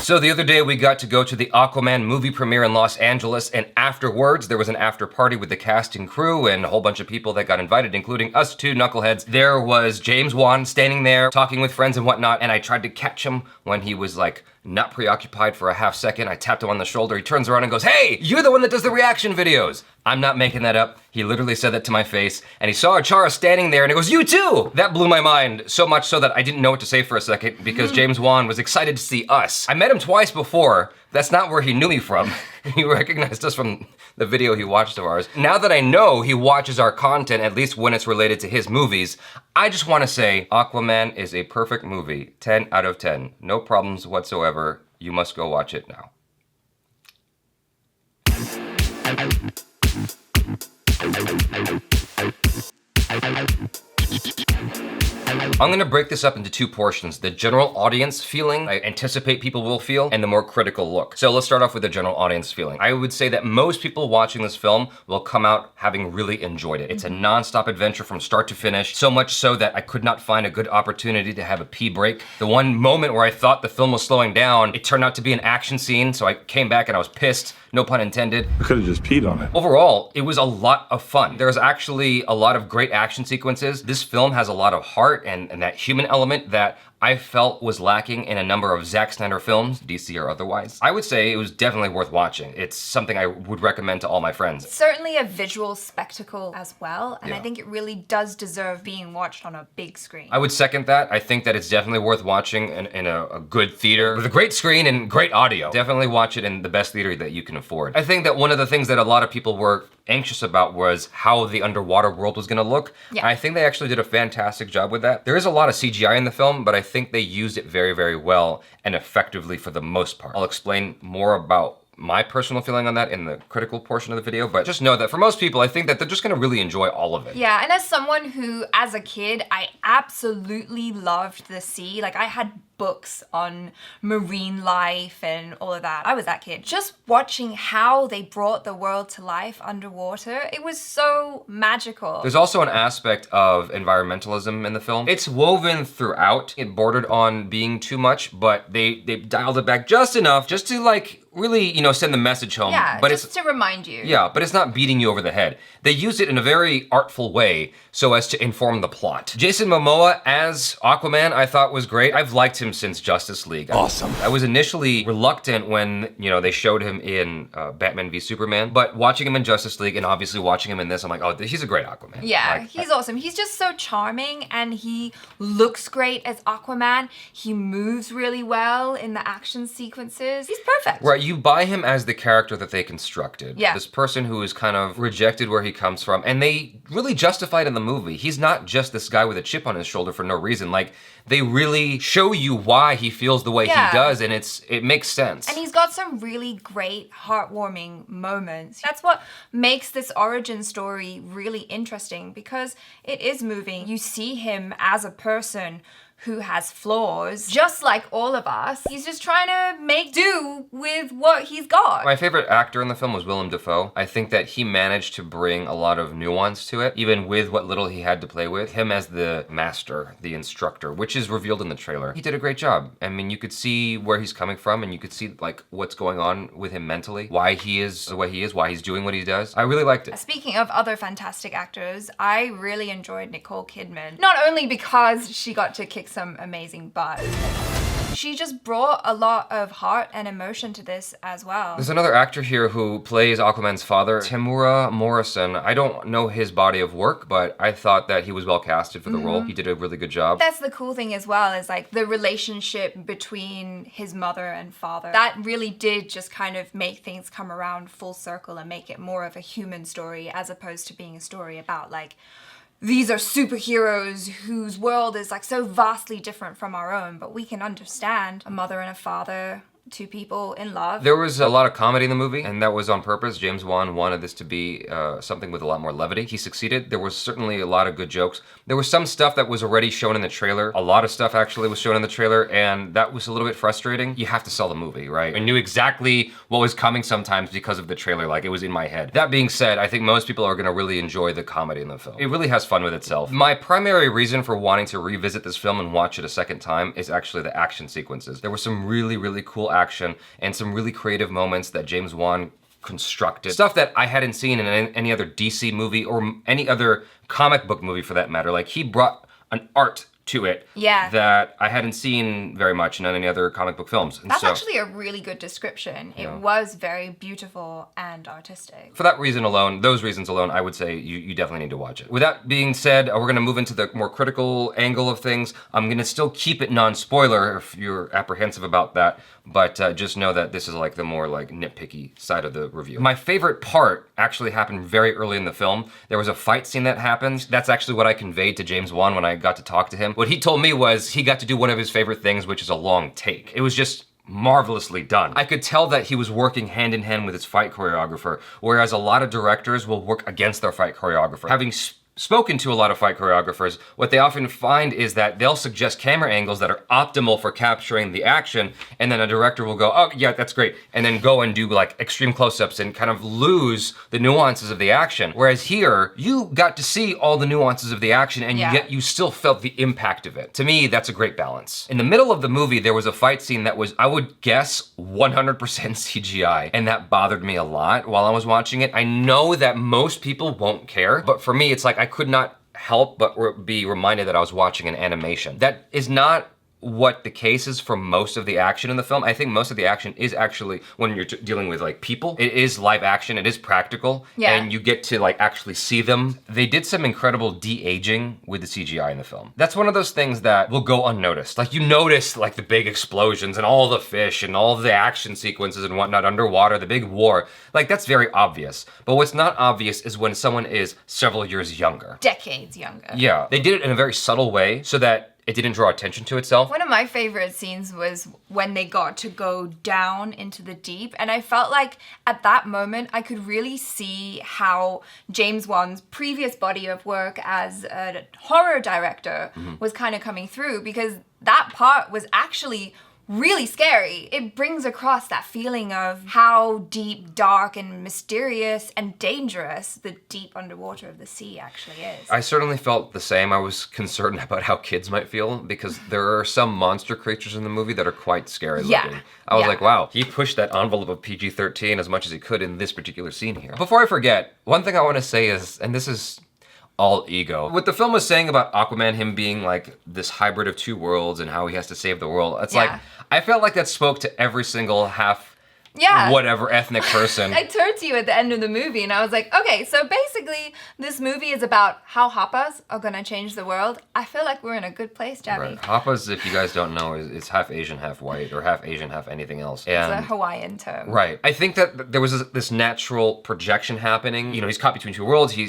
So the other day we got to go to the AQUAMAN movie premiere in Los Angeles, and afterwards there was an after party with the cast and crew and a whole bunch of people that got invited, including us two knuckleheads. There was James Wan standing there talking with friends and whatnot, and I tried to catch him when he was like not preoccupied for a half second. I tapped him on the shoulder. He turns around and goes, "Hey, you're the one that does the reaction videos." I'm not making that up. He literally said that to my face, and he saw ACHARA standing there and he goes, "You too!" That blew my mind so much so that I didn't know what to say for a second because James Wan was excited to see us. I met him twice before. That's not where he knew me from. He recognized us from the video he watched of ours. Now that I know he watches our content, at least when it's related to his movies, I just want to say AQUAMAN is a perfect movie. 10 out of 10. No problems whatsoever. You must go watch it now. I'm gonna break this up into two portions. The general audience feeling I anticipate people will feel, and the more critical look. So let's start off with the general audience feeling. I would say that most people watching this film will come out having really enjoyed it. It's a non-stop adventure from start to finish, so much so that I could not find a good opportunity to have a pee break. The one moment where I thought the film was slowing down, it turned out to be an action scene, so I came back and I was pissed. No pun intended. We could have just peed on it. Overall, it was a lot of fun. There's actually a lot of great action sequences. This film has a lot of heart and that human element that I felt was lacking in a number of Zack Snyder films, DC or otherwise. I would say it was definitely worth watching. It's something I would recommend to all my friends. It's certainly a visual spectacle as well, and I think it really does deserve being watched on a big screen. I would second that. I think that it's definitely worth watching in a good theater with a great screen and great audio. Definitely watch it in the best theater that you can afford. I think that one of the things that a lot of people were anxious about was how the underwater world was gonna look. Yeah. I think they actually did a fantastic job with that. There is a lot of CGI in the film, but I think they used it very, very well and effectively for the most part. I'll explain more about my personal feeling on that in the critical portion of the video, but just know that for most people, I think that they're just gonna really enjoy all of it. Yeah, and as someone who, as a kid, I absolutely loved the sea. Like, I had books on marine life and all of that. I was that kid. Just watching how they brought the world to life underwater, it was so magical. There's also an aspect of environmentalism in the film. It's woven throughout. It bordered on being too much, but they dialed it back just enough just to like really, you know, send the message home. Yeah, but just to remind you. Yeah, but it's not beating you over the head. They used it in a very artful way so as to inform the plot. Jason Momoa as Aquaman I thought was great. I've liked him since Justice League. Awesome. I was initially reluctant when, you know, they showed him in Batman v Superman, but watching him in Justice League and obviously watching him in this, I'm like, oh, he's a great Aquaman. Yeah, Like, he's awesome. He's just so charming and he looks great as Aquaman. He moves really well in the action sequences. He's perfect. Right, you buy him as the character that they constructed. Yeah. This person who is kind of rejected where he comes from, and they really justified in the movie. He's not just this guy with a chip on his shoulder for no reason. Like, they really show you why he feels the way he does, and it makes sense. And he's got some really great, heartwarming moments. That's what makes this origin story really interesting, because it is moving. You see him as a person who has flaws, just like all of us. He's just trying to make do with what he's got. My favorite actor in the film was Willem Dafoe. I think that he managed to bring a lot of nuance to it, even with what little he had to play with. Him as the master, the instructor, which is revealed in the trailer. He did a great job. I mean, you could see where he's coming from, and you could see like what's going on with him mentally, why he is the way he is, why he's doing what he does. I really liked it. Speaking of other fantastic actors, I really enjoyed Nicole Kidman. Not only because she got to kick some amazing butt, she just brought a lot of heart and emotion to this as well. There's another actor here who plays Aquaman's father, Temuera Morrison. I don't know his body of work, but I thought that he was well casted for the role. He did a really good job. That's the cool thing as well, is like the relationship between his mother and father. That really did just kind of make things come around full circle and make it more of a human story as opposed to being a story about like, these are superheroes whose world is like so vastly different from our own, but we can understand a mother and a father, two people in love. There was a lot of comedy in the movie, and that was on purpose. James Wan wanted this to be something with a lot more levity. He succeeded. There was certainly a lot of good jokes. There was some stuff that was already shown in the trailer. A lot of stuff actually was shown in the trailer, and that was a little bit frustrating. You have to sell the movie, right? I knew exactly what was coming sometimes because of the trailer, like it was in my head. That being said, I think most people are gonna really enjoy the comedy in the film. It really has fun with itself. My primary reason for wanting to revisit this film and watch it a second time is actually the action sequences. There were some really, really cool action and some really creative moments that James Wan constructed. Stuff that I hadn't seen in any other DC movie or any other comic book movie for that matter. Like, he brought an art to it that I hadn't seen very much in any other comic book films. And that's actually a really good description. It was very beautiful and artistic. For that reason alone, those reasons alone, I would say you definitely need to watch it. With that being said, we're gonna move into the more critical angle of things. I'm gonna still keep it non-spoiler if you're apprehensive about that, but just know that this is like the more like nitpicky side of the review. My favorite part actually happened very early in the film. There was a fight scene that happens. That's actually what I conveyed to James Wan when I got to talk to him. What he told me was he got to do one of his favorite things, which is a long take. It was just marvelously done. I could tell that he was working hand in hand with his fight choreographer, whereas a lot of directors will work against their fight choreographer. Having spoken to a lot of fight choreographers, what they often find is that they'll suggest camera angles that are optimal for capturing the action, and then a director will go, oh yeah, that's great, and then go and do like extreme close-ups and kind of lose the nuances of the action. Whereas here, you got to see all the nuances of the action, and yet you still felt the impact of it. To me, that's a great balance. In the middle of the movie, there was a fight scene that was, I would guess, 100% CGI, and that bothered me a lot while I was watching it. I know that most people won't care, but for me, it's like I could not help but be reminded that I was watching an animation. That is not what the case is for most of the action in the film. I think most of the action is actually, when you're dealing with like people, it is live action, it is practical, and you get to like actually see them. They did some incredible de-aging with the CGI in the film. That's one of those things that will go unnoticed. Like, you notice like the big explosions and all the fish and all the action sequences and whatnot underwater, the big war, like that's very obvious. But what's not obvious is when someone is several years younger. Decades younger. Yeah, they did it in a very subtle way so that it didn't draw attention to itself. One of my favorite scenes was when they got to go down into the deep, and I felt like at that moment I could really see how James Wan's previous body of work as a horror director was kind of coming through, because that part was actually really scary. It brings across that feeling of how deep, dark, and mysterious and dangerous the deep underwater of the sea actually is. I certainly felt the same. I was concerned about how kids might feel, because there are some monster creatures in the movie that are quite scary looking. I was like, wow, he pushed that envelope of PG-13 as much as he could in this particular scene here. Before I forget, one thing I want to say is, and this is all ego. What the film was saying about Aquaman, him being like this hybrid of two worlds and how he has to save the world, it's like, I felt like that spoke to every single whatever ethnic person. I turned to you at the end of the movie and I was like, okay, so basically this movie is about how Hapas are gonna change the world. I feel like we're in a good place, Jaby. Right. Hapas, if you guys don't know, is half Asian, half white, or half Asian, half anything else. And it's a Hawaiian term. Right. I think that there was this natural projection happening. You know, he's caught between two worlds. He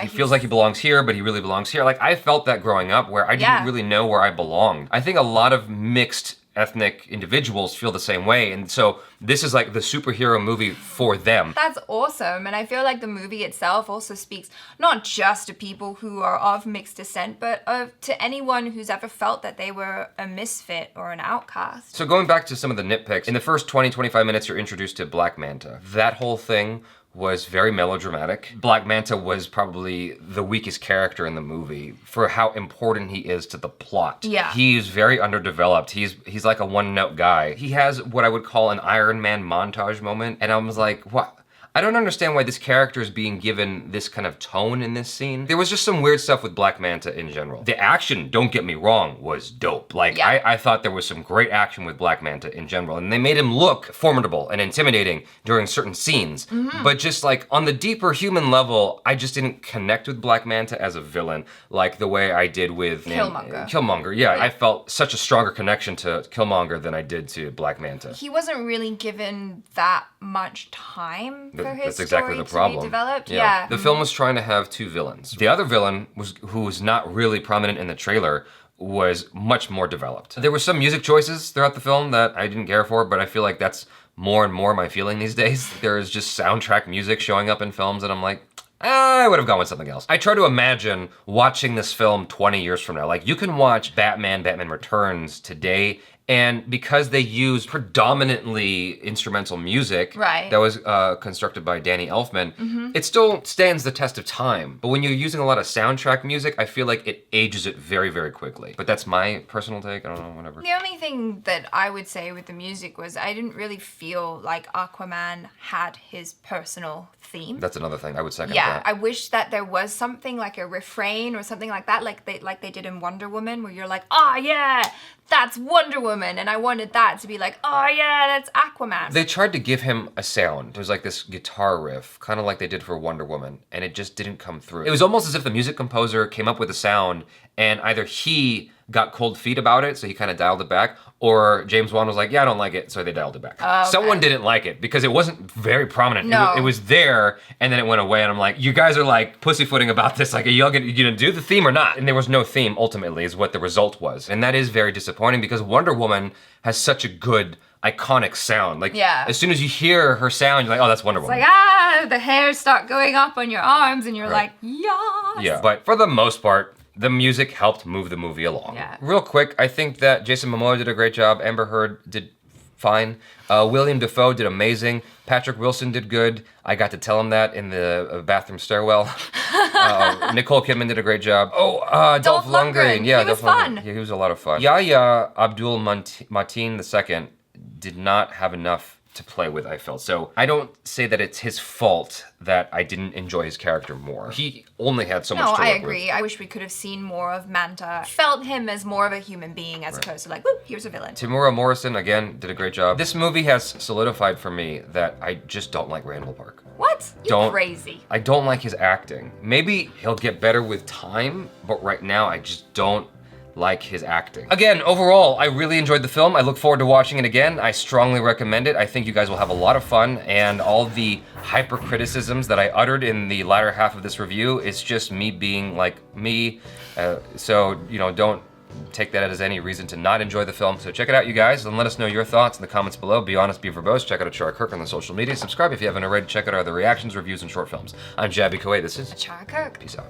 feels like he belongs here, but he really belongs here. Like, I felt that growing up, where I didn't really know where I belonged. I think a lot of mixed ethnic individuals feel the same way, and so this is like the superhero movie for them. That's awesome, and I feel like the movie itself also speaks not just to people who are of mixed descent, but to anyone who's ever felt that they were a misfit or an outcast. So going back to some of the nitpicks, in the first 20-25 minutes you're introduced to Black Manta. That whole thing was very melodramatic. Black Manta was probably the weakest character in the movie for how important he is to the plot. Yeah. He's very underdeveloped. He's like a one-note guy. He has what I would call an Iron Man montage moment, and I was like, what? I don't understand why this character is being given this kind of tone in this scene. There was just some weird stuff with Black Manta in general. The action, don't get me wrong, was dope. Like, I thought there was some great action with Black Manta in general, and they made him look formidable and intimidating during certain scenes. But just like on the deeper human level, I just didn't connect with Black Manta as a villain like the way I did with Killmonger. Yeah, I felt such a stronger connection to Killmonger than I did to Black Manta. He wasn't really given that much time for his That's exactly story the problem. to be developed. The film was trying to have two villains. The other villain, who was not really prominent in the trailer, was much more developed. There were some music choices throughout the film that I didn't care for, but I feel like that's more and more my feeling these days. There is just soundtrack music showing up in films, and I'm like, I would have gone with something else. I try to imagine watching this film 20 years from now. Like, you can watch Batman Returns today, and because they use predominantly instrumental music Right. that was constructed by Danny Elfman, it still stands the test of time. But when you're using a lot of soundtrack music, I feel like it ages it very, very quickly. But that's my personal take. I don't know, whatever. The only thing that I would say with the music was I didn't really feel like Aquaman had his personal theme. That's another thing. I would second Yeah, that. I wish that there was something like a refrain or something like that, like they did in Wonder Woman, where you're like, oh yeah, that's Wonder Woman, and I wanted that to be like, oh yeah, that's Aquaman. They tried to give him a sound. It was like this guitar riff, kind of like they did for Wonder Woman, and it just didn't come through. It was almost as if the music composer came up with a sound, and either he got cold feet about it, so he kind of dialed it back, or James Wan was like, yeah, I don't like it, so they dialed it back. Okay. Someone didn't like it, because it wasn't very prominent. No. It was there, and then it went away, and I'm like, you guys are like pussyfooting about this, like, are you gonna do the theme or not? And there was no theme, ultimately, is what the result was. And that is very disappointing, because Wonder Woman has such a good, iconic sound. Like, Yeah. as soon as you hear her sound, you're like, oh, that's Wonder Woman. Like, the hairs start going up on your arms, and you're Right. like, yes. Yeah, but for the most part, the music helped move the movie along. Yeah. Real quick, I think that Jason Momoa did a great job. Amber Heard did fine. William Dafoe did amazing. Patrick Wilson did good. I got to tell him that in the bathroom stairwell. Nicole Kidman did a great job. Dolph Lundgren. Yeah, He was Dolph Lundgren. fun. Yeah, he was a lot of fun. Yahya Abdul Mateen II did not have enough to play with, I felt. So I don't say that it's his fault that I didn't enjoy his character more. He only had so much No, to I work agree. with. I wish we could have seen more of Manta. Felt him as more of a human being as opposed to like, whoop, here's a villain. Tamura Morrison, again, did a great job. This movie has solidified for me that I just don't like Randall Park. What? You're crazy. I don't like his acting. Maybe he'll get better with time, but right now I just don't like his acting. Again, overall, I really enjoyed the film. I look forward to watching it again. I strongly recommend it. I think you guys will have a lot of fun, and all the hyper criticisms that I uttered in the latter half of this review is just me being like me. So, you know, don't take that as any reason to not enjoy the film. So check it out, you guys, and let us know your thoughts in the comments below. Be honest, be verbose. Check out ACHARA KIRK on the social media. Subscribe if you haven't already. Check out our other reactions, reviews, and short films. I'm Jaby KOAY. This is ACHARA KIRK. Peace out.